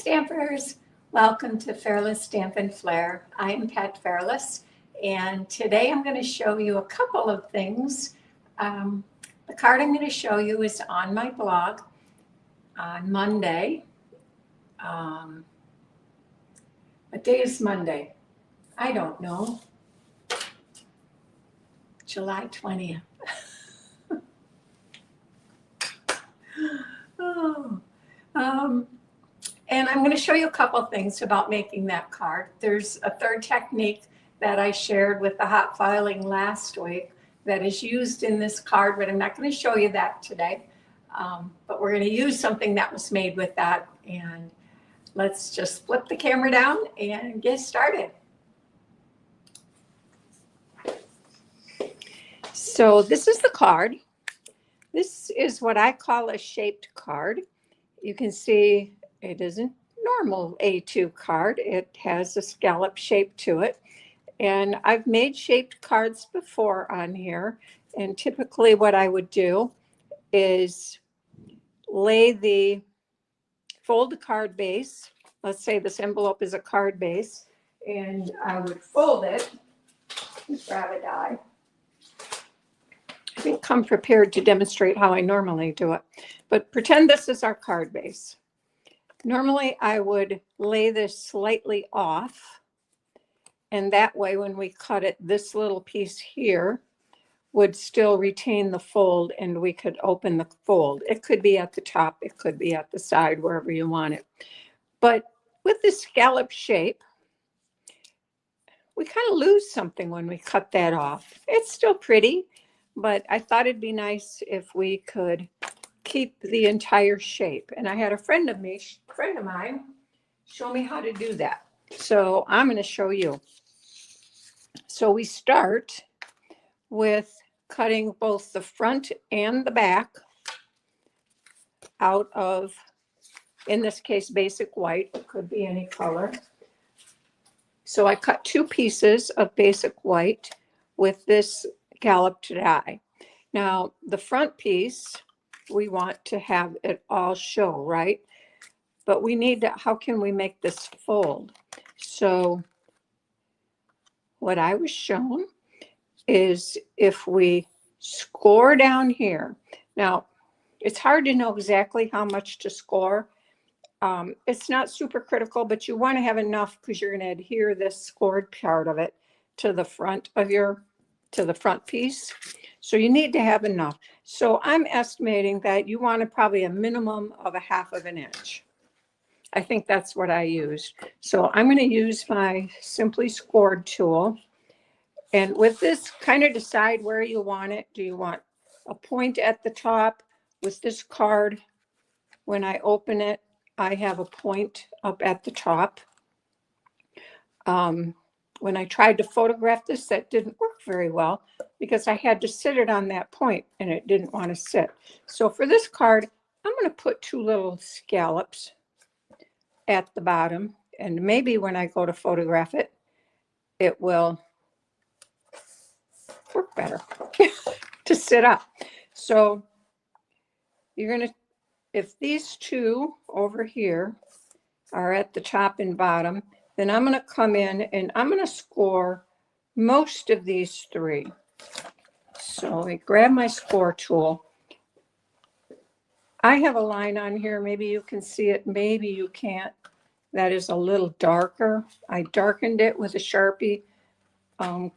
Stampers, welcome to Fairless Stampin Flair. I'm Pat Fairless, and today I'm going to show you a couple of things. The card I'm going to show you is on my blog on Monday. What day is Monday? I don't know. July 20th. And I'm going to show you a couple of things about making that card. There's a third technique that I shared with the hot filing last week that is used in this card, but I'm not going to show you that today. But we're going to use something that was made with that. And let's just flip the camera down and get started. So this is the card. This is what I call a shaped card. You can see it isn't normal A2 card. It has a scallop shape to it. And I've made shaped cards before on here. And typically what I would do is fold the card base. Let's say this envelope is a card base. And I would fold it. Grab a die. I didn't come prepared to demonstrate how I normally do it. But pretend this is our card base. Normally, I would lay this slightly off, and that way when we cut it, this little piece here would still retain the fold, and we could open the fold. It could be at the top, it could be at the side, wherever you want it. But with this scallop shape, we kind of lose something when we cut that off. It's still pretty, but I thought it'd be nice if we could keep the entire shape. And I had a friend of mine show me how to do that. So I'm going to show you. So we start with cutting both the front and the back out of, in this case, basic white. It could be any color. So I cut two pieces of basic white with this scalloped die. Now the front piece, we want to have it all show, right? But we need to, how can we make this fold? So what I was shown is if we score down here. Now, it's hard to know exactly how much to score. It's not super critical, but you want to have enough because you're going to adhere this scored part of it to the front of to the front piece. So you need to have enough. So I'm estimating that you want probably a minimum of 1/2 inch. I think that's what I used. So I'm going to use my Simply Scored tool. And with this, kind of decide where you want it. Do you want a point at the top? With this card, when I open it, I have a point up at the top. When I tried to photograph this, that didn't work very well because I had to sit it on that point and it didn't want to sit. So for this card, I'm going to put two little scallops at the bottom, and maybe when I go to photograph it, it will work better to sit up. So you're going to, if these two over here are at the top and bottom, then I'm going to come in and I'm going to score most of these three. So I grab my score tool. I have a line on here. Maybe you can see it. Maybe you can't. That is a little darker. I darkened it with a Sharpie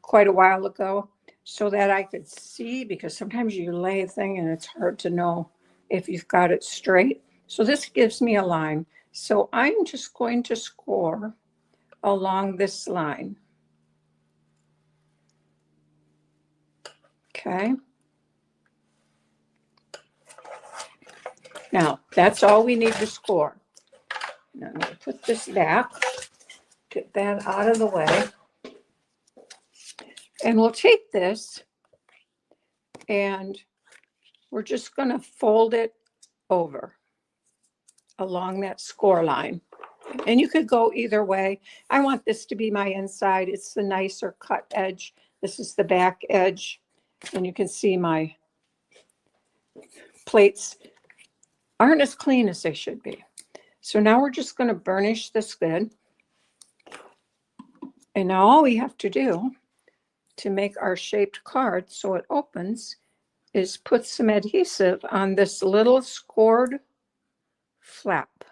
quite a while ago so that I could see, because sometimes you lay a thing and it's hard to know if you've got it straight. So this gives me a line. So I'm just going to score along this line. Okay. Now that's all we need to score. Now I'm going to put this back, get that out of the way. And we'll take this and we're just going to fold it over along that score line. And you could go either way. I want this to be my inside. It's the nicer cut edge. This is the back edge. And you can see my plates aren't as clean as they should be. So now we're just going to burnish this good. And now all we have to do to make our shaped card so it opens is put some adhesive on this little scored flap.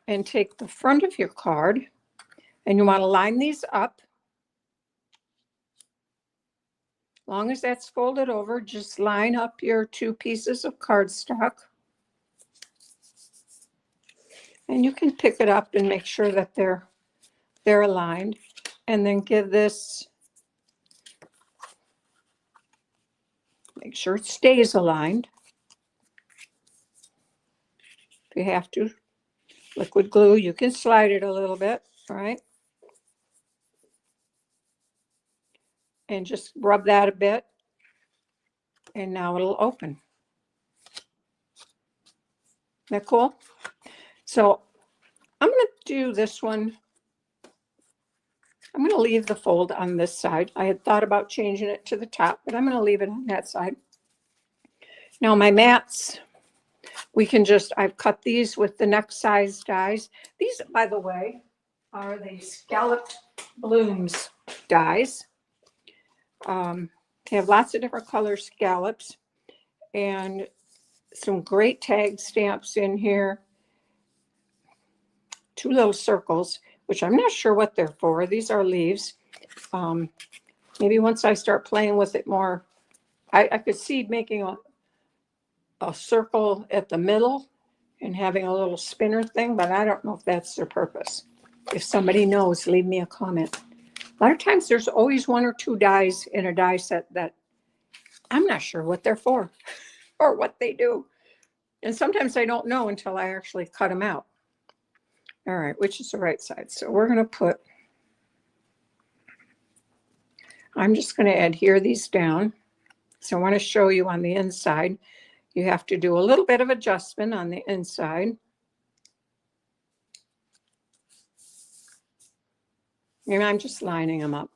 And take the front of your card, and you want to line these up. As long as that's folded over, just line up your 2 pieces of cardstock. And you can pick it up and make sure that they're aligned. And then give this, make sure it stays aligned. If you have to, liquid glue, you can slide it a little bit, all right? And just rub that a bit. And now it'll open. Isn't that cool? So I'm going to do this one. I'm going to leave the fold on this side. I had thought about changing it to the top, but I'm going to leave it on that side. Now my mats, we can just, I've cut these with the next size dies. These, by the way, are the scalloped blooms dies. They have lots of different color scallops and some great tag stamps in here. 2 little circles, which I'm not sure what they're for. These are leaves. Maybe once I start playing with it more, I could see making a circle at the middle and having a little spinner thing, but I don't know if that's their purpose. If somebody knows, leave me a comment. A lot of times there's always 1 or 2 dies in a die set that I'm not sure what they're for or what they do. And sometimes I don't know until I actually cut them out. All right, which is the right side? So we're going to put, I'm just going to adhere these down. So I want to show you on the inside, you have to do a little bit of adjustment on the inside. And I'm just lining them up.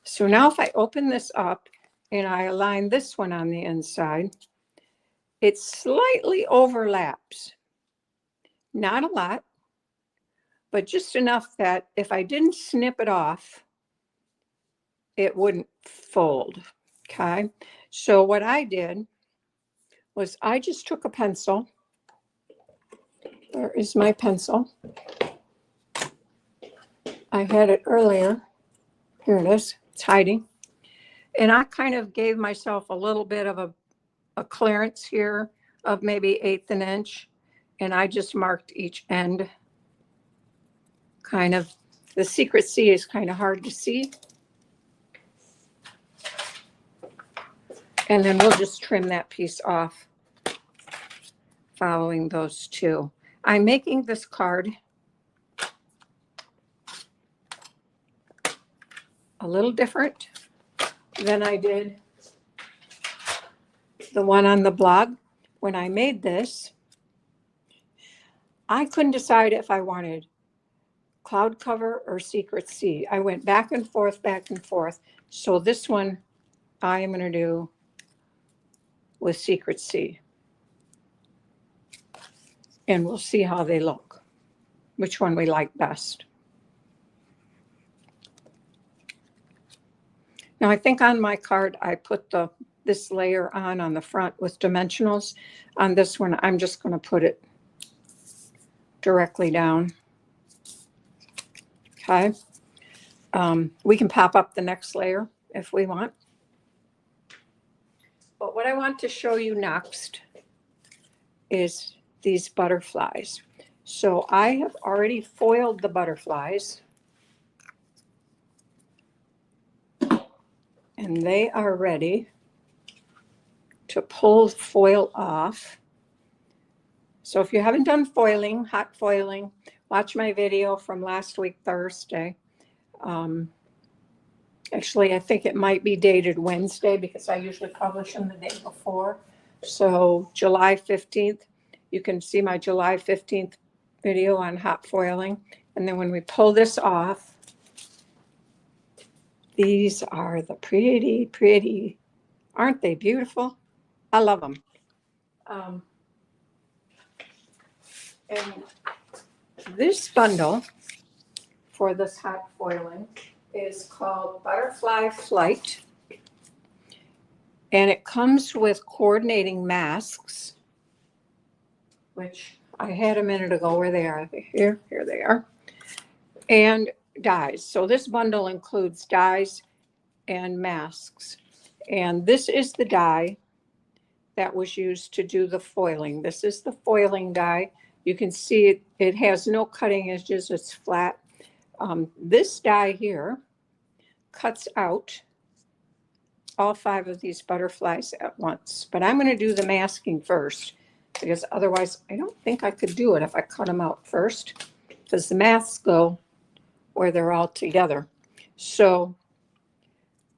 So now if I open this up and I align this one on the inside, it slightly overlaps. Not a lot, but just enough that if I didn't snip it off, it wouldn't fold, okay? So what I did was I just took a pencil. There is my pencil. I had it earlier. Here it is. It's hiding. And I kind of gave myself a little bit of a clearance here of maybe 1/8 an inch. And I just marked each end. Kind of, the secret C is kind of hard to see. And then we'll just trim that piece off following those 2. I'm making this card a little different than I did the one on the blog. When I made this, I couldn't decide if I wanted cloud cover or secret C. I went back and forth, back and forth. So this one I am going to do with secret C. And we'll see how they look, which one we like best. Now I think on my card I put this layer on the front with dimensionals. On this one I'm just going to put it directly down. Okay. We can pop up the next layer if we want. But what I want to show you next is these butterflies. So I have already foiled the butterflies. And they are ready to pull foil off. So if you haven't done foiling, hot foiling, watch my video from last week, Thursday. Actually, I think it might be dated Wednesday because I usually publish them the day before. So July 15th, you can see my July 15th video on hot foiling. And then when we pull this off, these are the pretty, aren't they beautiful? I love them. And this bundle for this hot foiling is called Butterfly Flight. And it comes with coordinating masks, which I had a minute ago. Where they are. Here they are. And dies. So this bundle includes dies and masks. And this is the die that was used to do the foiling. This is the foiling die. You can see it has no cutting edges. It's flat. This die here cuts out all 5 of these butterflies at once. But I'm going to do the masking first, because otherwise I don't think I could do it if I cut them out first, because the masks go where they're all together. So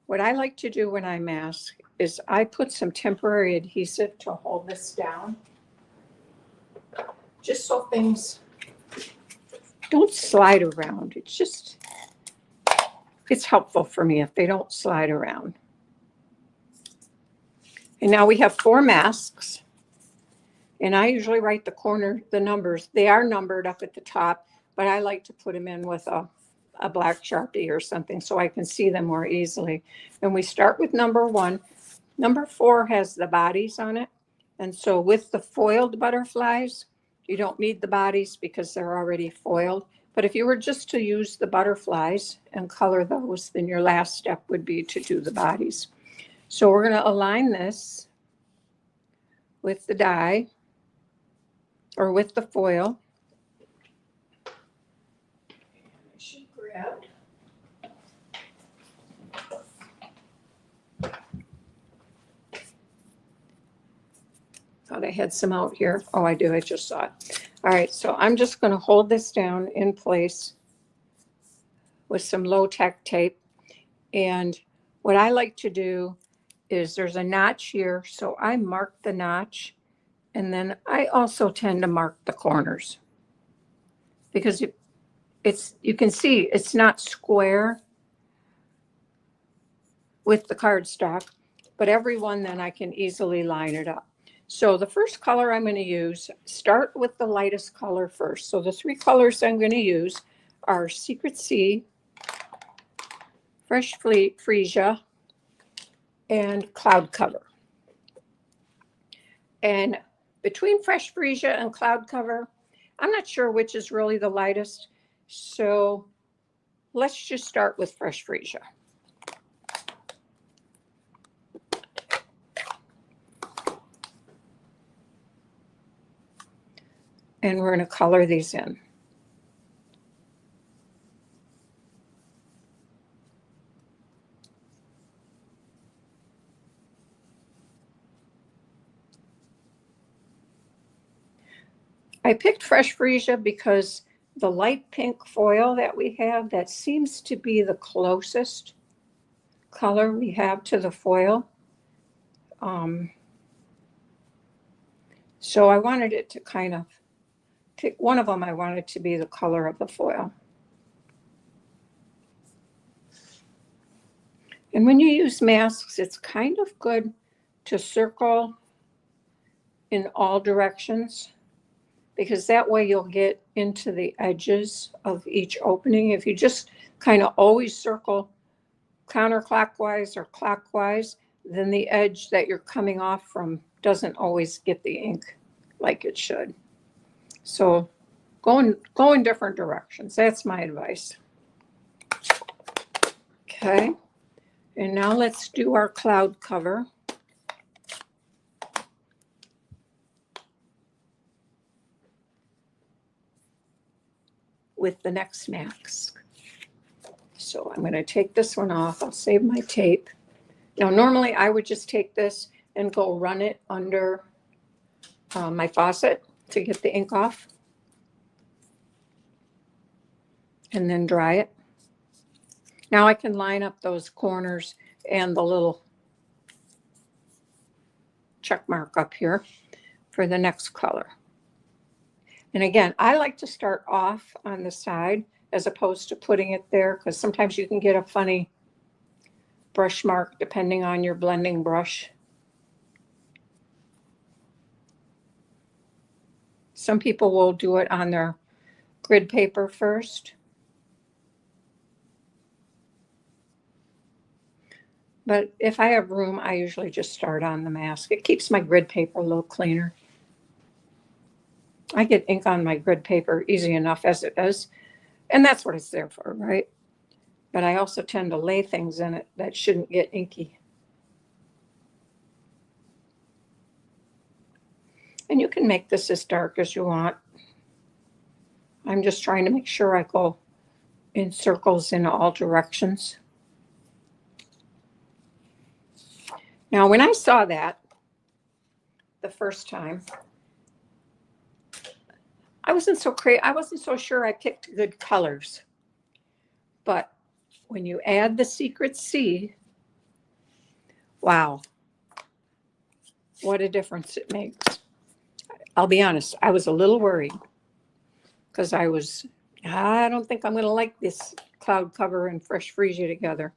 what I like to do when I mask is I put some temporary adhesive to hold this down, just so things don't slide around. It's helpful for me if they don't slide around. And now we have 4 masks, and I usually write the numbers. They are numbered up at the top, but I like to put them in with a black Sharpie or something so I can see them more easily. And we start with number 1. Number 4 has the bodies on it. And so with the foiled butterflies, you don't need the bodies because they're already foiled. But if you were just to use the butterflies and color those, then your last step would be to do the bodies. So we're going to align this with the die or with the foil. I should grab. Thought I had some out here. Oh, I do. I just saw it. All right. So I'm just going to hold this down in place with some low-tech tape. And what I like to do is there's a notch here. So I mark the notch. And then I also tend to mark the corners, because you can see it's not square with the cardstock, but every one then I can easily line it up. So the first color I'm going to use, start with the lightest color first. So the 3 colors I'm going to use are Secret Sea, Fresh Freesia, and Cloud Cover. And between Fresh Freesia and Cloud Cover, I'm not sure which is really the lightest. So let's just start with Fresh Freesia. And we're going to color these in. I picked Fresh Freesia because the light pink foil that we have, that seems to be the closest color we have to the foil. So I wanted it to kind of pick one of them. I wanted to be the color of the foil. And when you use masks, it's kind of good to circle in all directions, because that way you'll get into the edges of each opening. If you just kind of always circle counterclockwise or clockwise, then the edge that you're coming off from doesn't always get the ink like it should. So go in different directions. That's my advice. Okay. And now let's do our cloud cover. With the next mask. So I'm going to take this one off. I'll save my tape. Now, normally I would just take this and go run it under my faucet to get the ink off, and then dry it. Now I can line up those corners and the little check mark up here for the next color. And again, I like to start off on the side as opposed to putting it there, because sometimes you can get a funny brush mark depending on your blending brush. Some people will do it on their grid paper first. But if I have room, I usually just start on the mask. It keeps my grid paper a little cleaner. I get ink on my grid paper easy enough as it is, and that's what it's there for, right? But I also tend to lay things in it that shouldn't get inky. And you can make this as dark as you want. I'm just trying to make sure I go in circles in all directions. Now, when I saw that the first time, I wasn't so sure I picked good colors. But when you add the Secret C, wow, what a difference it makes. I'll be honest, I was a little worried because I don't think I'm going to like this cloud cover and fresh freesia together.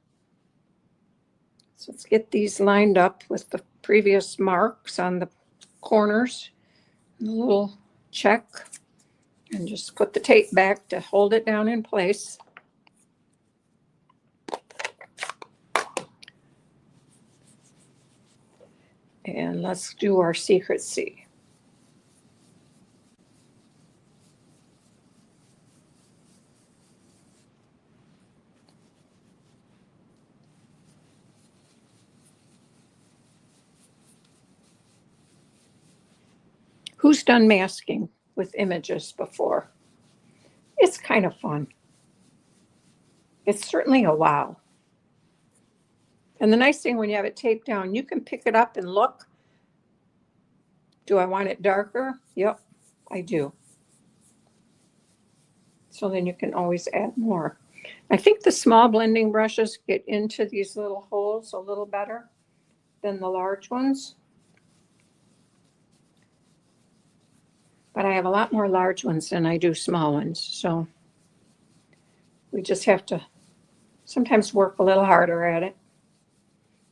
So let's get these lined up with the previous marks on the corners, and a little check, and just put the tape back to hold it down in place. And let's do our Secret C. Who's done masking with images before? It's kind of fun. It's certainly a wow. And the nice thing when you have it taped down, you can pick it up and look. Do I want it darker? Yep, I do. So then you can always add more. I think the small blending brushes get into these little holes a little better than the large ones. But I have a lot more large ones than I do small ones. So we just have to sometimes work a little harder at it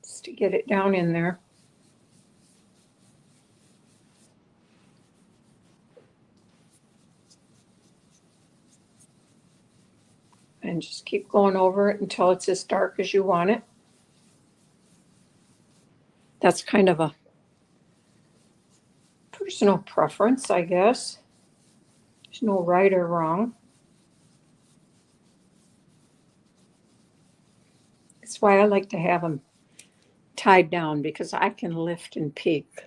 just to get it down in there. And just keep going over it until it's as dark as you want it. That's kind of a personal preference, I guess. There's no right or wrong. That's why I like to have them tied down, because I can lift and peek.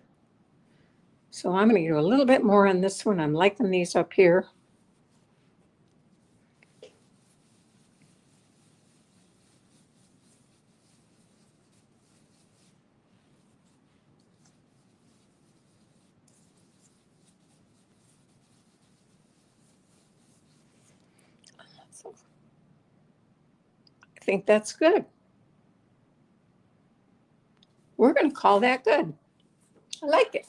So I'm going to do a little bit more on this one. I'm liking these up here. I think that's good. We're going to call that good. I like it.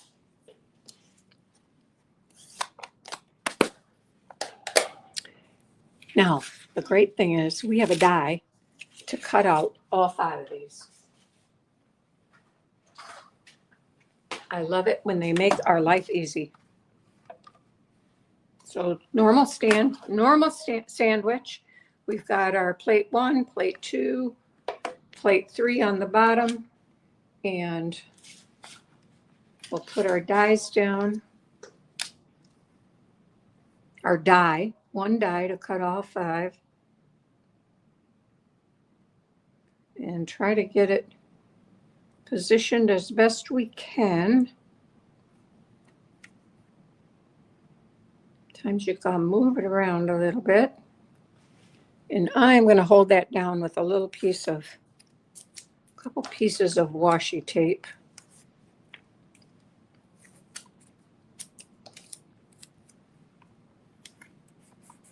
Now, the great thing is we have a die to cut out all 5 of these. I love it when they make our life easy. So normal sandwich. We've got our plate 1, plate 2, plate 3 on the bottom, and we'll put our dies down. Our die, 1 die to cut all 5. And try to get it positioned as best we can. Sometimes you gotta move it around a little bit. And I'm going to hold that down with a couple pieces of washi tape.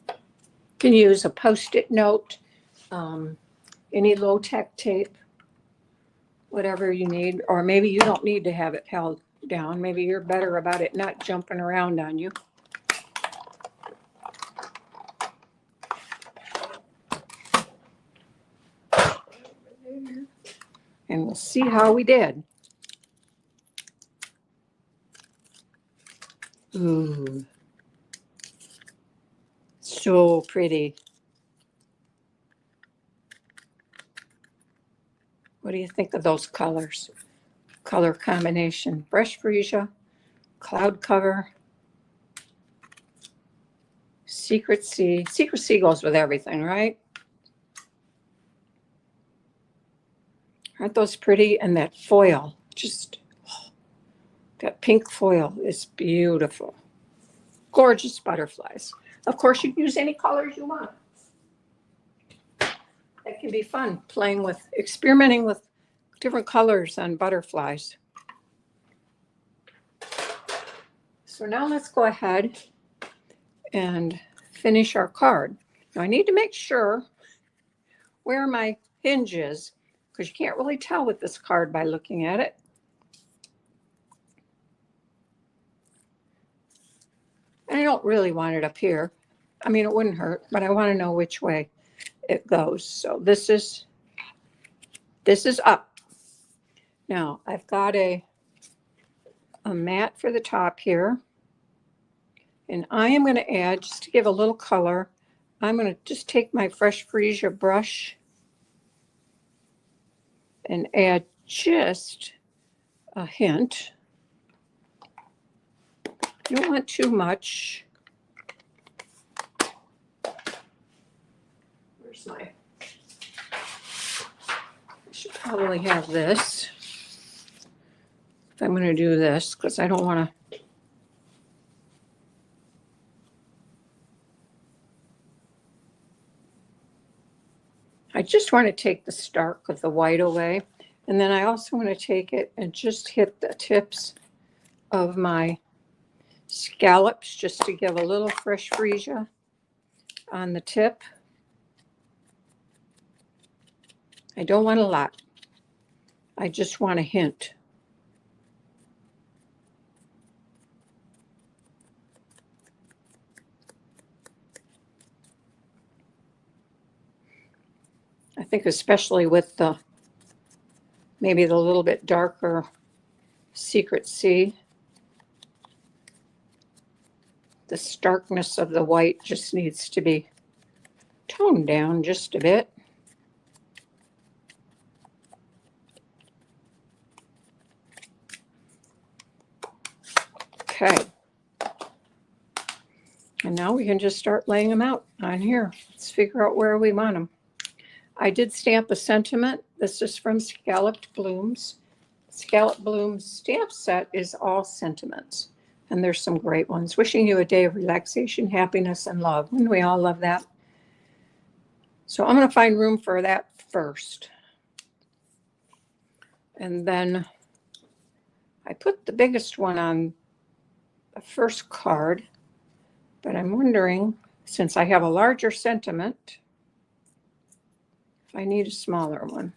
You can use a Post-it note, any low-tech tape, whatever you need. Or maybe you don't need to have it held down. Maybe you're better about it not jumping around on you. And we'll see how we did. Ooh, So pretty. What do you think of those colors? Color combination. Brush freesia, cloud cover, secret sea. Secret sea goes with everything, right? Aren't those pretty? And that foil, just, oh, that pink foil is beautiful. Gorgeous butterflies. Of course, you can use any colors you want. It can be fun playing with, experimenting with different colors on butterflies. So now let's go ahead and finish our card. Now I need to make sure where my hinge is, because you can't really tell with this card by looking at it. And I don't really want it up here. I mean, it wouldn't hurt, but I want to know which way it goes. So this is up. Now I've got a mat for the top here. And I am going to add, just to give a little color, I'm going to just take my Fresh Freesia brush and add just a hint. You don't want too much. Where's my, I should probably have this if I'm going to do this, because I don't want to. I just want to take the stark of the white away. And then I also want to take it and just hit the tips of my scallops just to give a little Fresh Freesia on the tip. I don't want a lot. I just want a hint. I think especially with the, maybe the little bit darker Secret Sea, the starkness of the white just needs to be toned down just a bit. Okay. And now we can just start laying them out on here. Let's figure out where we want them. I did stamp a sentiment. This is from Scalloped Blooms. Scalloped Blooms stamp set is all sentiments. And there's some great ones. Wishing you a day of relaxation, happiness, and love. Wouldn't we all love that? So I'm going to find room for that first. And then I put the biggest one on the first card. But I'm wondering, since I have a larger sentiment, if I need a smaller one.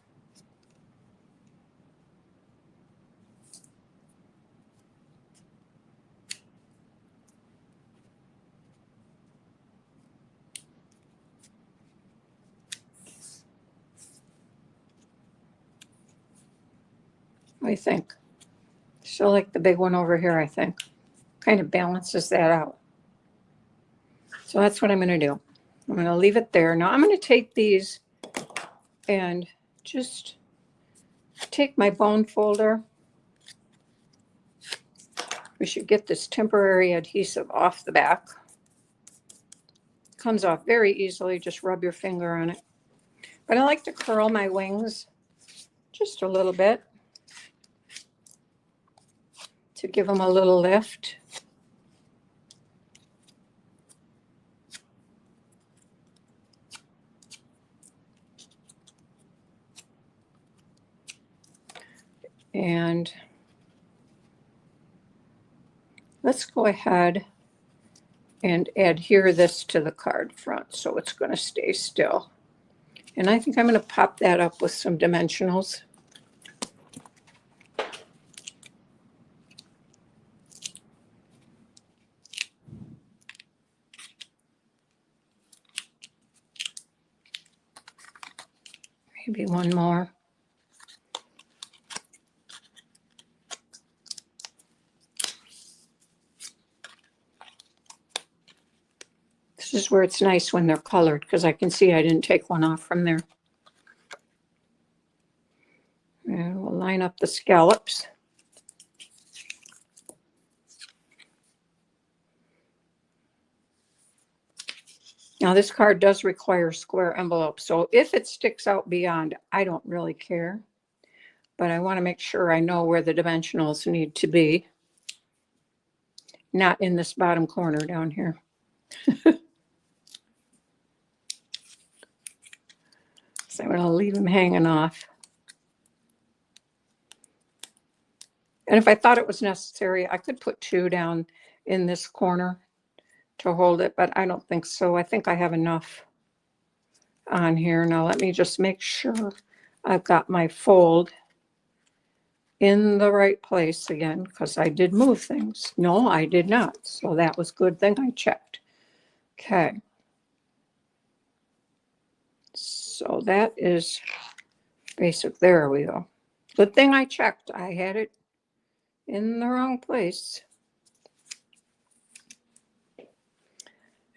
What do you think? Still like the big one over here, I think. Kind of balances that out. So that's what I'm going to do. I'm going to leave it there. Now I'm going to take these and just take my bone folder. We should get this temporary adhesive off the back. Comes off very easily. Just rub your finger on it. But I like to curl my wings just a little bit to give them a little lift. And let's go ahead and adhere this to the card front so it's going to stay still. And I think I'm going to pop that up with some dimensionals. Maybe one more. This is where it's nice when they're colored, because I can see I didn't take one off from there. And we'll line up the scallops. Now this card does require square envelope, so if it sticks out beyond, I don't really care. But I want to make sure I know where the dimensionals need to be. Not in this bottom corner down here. So I'm going to leave them hanging off. And if I thought it was necessary, I could put 2 down in this corner to hold it, but I don't think so. I think I have enough on here. Now let me just make sure I've got my fold in the right place again, because I did move things. No, I did not. So that was good thing I checked. Okay. So that is basic. There we go. Good thing I checked. I had it in the wrong place.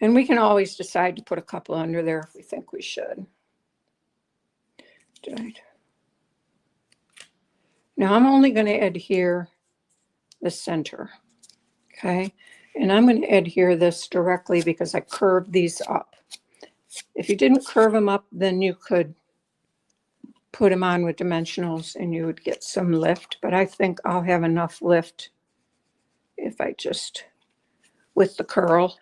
And we can always decide to put a couple under there if we think we should. Right. Now I'm only going to adhere the center. Okay. And I'm going to adhere this directly because I curved these up. If you didn't curve them up, then you could put them on with dimensionals and you would get some lift. But I think I'll have enough lift if I just, with the curl.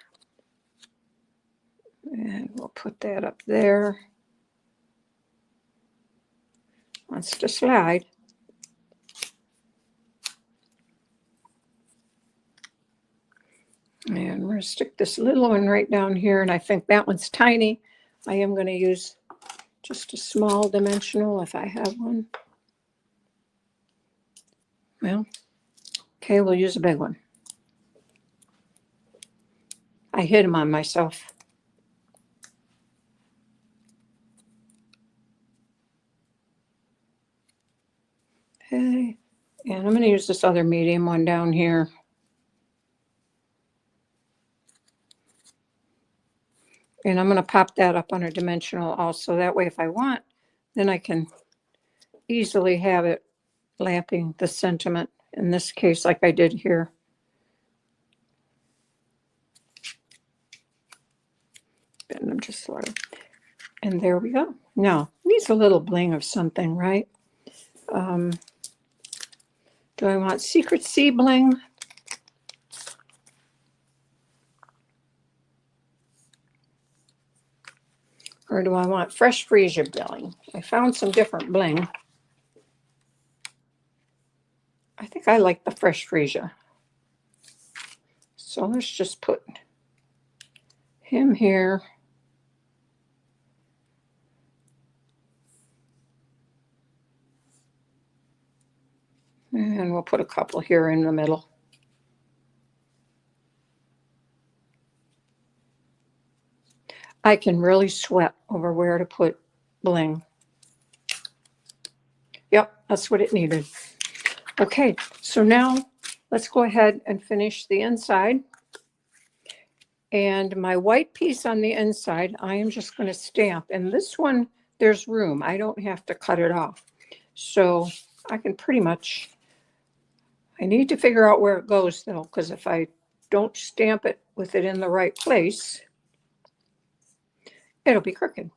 And we'll put that up there. Wants to slide. And we're going to stick this little one right down here. And I think that one's tiny. I am going to use just a small dimensional if I have one. Well, okay, we'll use a big one. I hit them on myself. Okay, and I'm going to use this other medium one down here. And I'm going to pop that up on a dimensional also. That way, if I want, then I can easily have it lapping the sentiment. In this case, like I did here. Bend them just sort of. And there we go. Now, needs a little bling of something, right? Do I want Secret Sea bling? Or do I want Fresh Freesia bling? I found some different bling. I think I like the Fresh Freesia. So let's just put him here. And we'll put a couple here in the middle. I can really sweat over where to put bling. Yep, that's what it needed. Okay, so now let's go ahead and finish the inside. And my white piece on the inside, I am just going to stamp. And this one, there's room. I don't have to cut it off. So I can pretty much, I need to figure out where it goes though, because if I don't stamp it with it in the right place, it'll be crooked.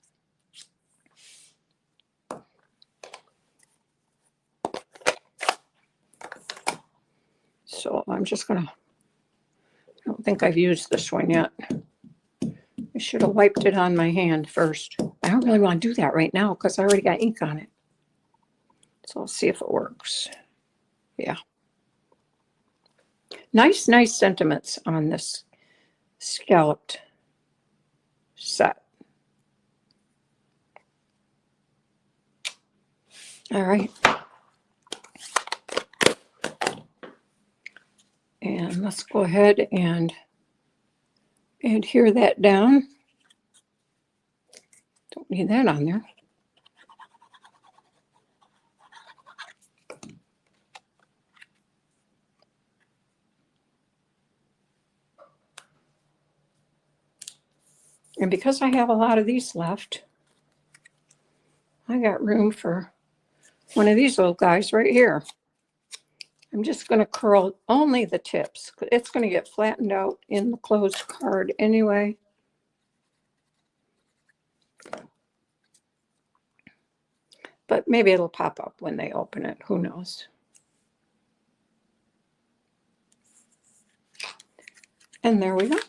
So I'm just going to, I don't think I've used this one yet. I should have wiped it on my hand first. I don't really want to do that right now because I already got ink on it. So I'll see if it works. Yeah. Nice, nice sentiments on this scalloped set. All right. And let's go ahead and adhere that down. Don't need that on there. And because I have a lot of these left, I got room for one of these little guys right here. I'm just going to curl only the tips. It's going to get flattened out in the closed card anyway. But maybe it'll pop up when they open it. Who knows? And there we go.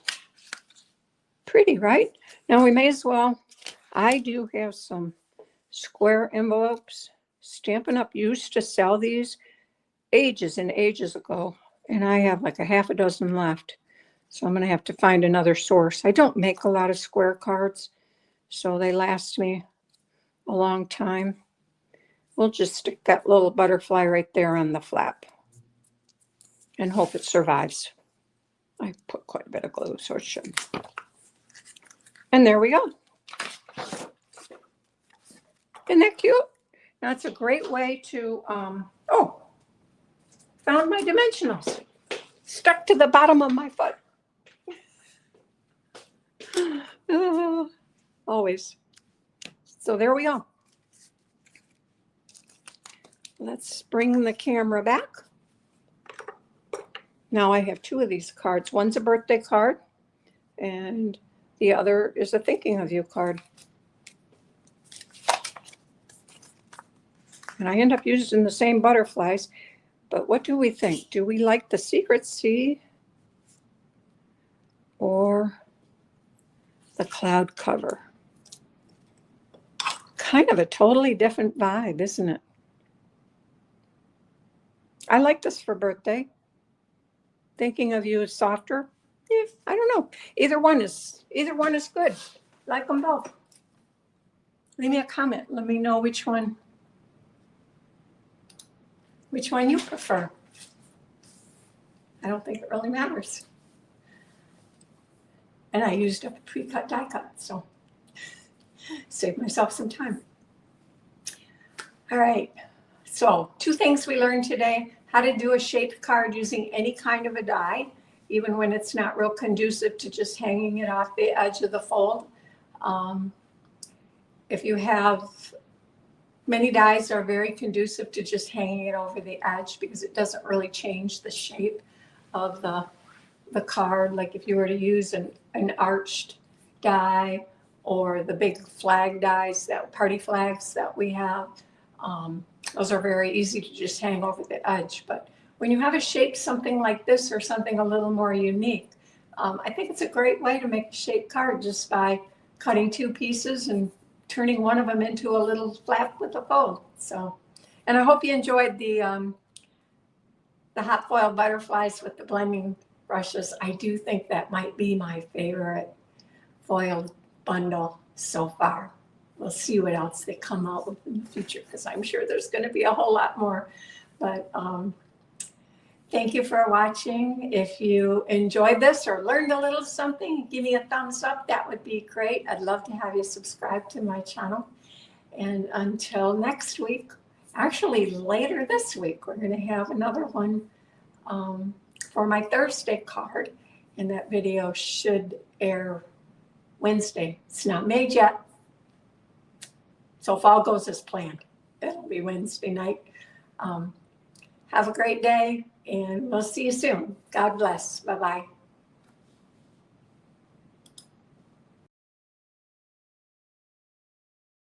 Pretty, right? Now we may as well. I do have some square envelopes. Stampin' Up! Used to sell these ages and ages ago, and I have like a half a dozen left. So I'm going to have to find another source. I don't make a lot of square cards, so they last me a long time. We'll just stick that little butterfly right there on the flap and hope it survives. I put quite a bit of glue, so it should. And there we go. Isn't that cute? Now it's a great way to, oh, found my dimensionals. Stuck to the bottom of my foot. Always. So there we go. Let's bring the camera back. Now I have two of these cards. One's a birthday card, and the other is a thinking of you card. And I end up using the same butterflies, but what do we think? Do we like the Secret Sea or the cloud cover? Kind of a totally different vibe, isn't it? I like this for birthday. Thinking of you is softer. Yeah, I don't know. Either one is good. Like them both. Leave me a comment. Let me know which one you prefer. I don't think it really matters. And I used up a pre-cut die cut, so save myself some time. All right, so 2 things we learned today: how to do a shaped card using any kind of a die, even when it's not real conducive to just hanging it off the edge of the fold. If you have many dies, are very conducive to just hanging it over the edge because it doesn't really change the shape of the card. Like if you were to use an arched die or the big flag dies, that party flags that we have, those are very easy to just hang over the edge. But when you have a shape something like this or something a little more unique, I think it's a great way to make a shaped card just by cutting 2 pieces and turning one of them into a little flap with a fold. So, and I hope you enjoyed the hot foil butterflies with the blending brushes. I do think that might be my favorite foiled bundle so far. We'll see what else they come out with in the future, because I'm sure there's going to be a whole lot more. But thank you for watching. If you enjoyed this or learned a little something, give me a thumbs up. That would be great. I'd love to have you subscribe to my channel. And until next week, actually later this week, we're going to have another one for my Thursday card. And that video should air Wednesday. It's not made yet. So if all goes as planned, it'll be Wednesday night. Have a great day, and we'll see you soon. God bless. Bye-bye.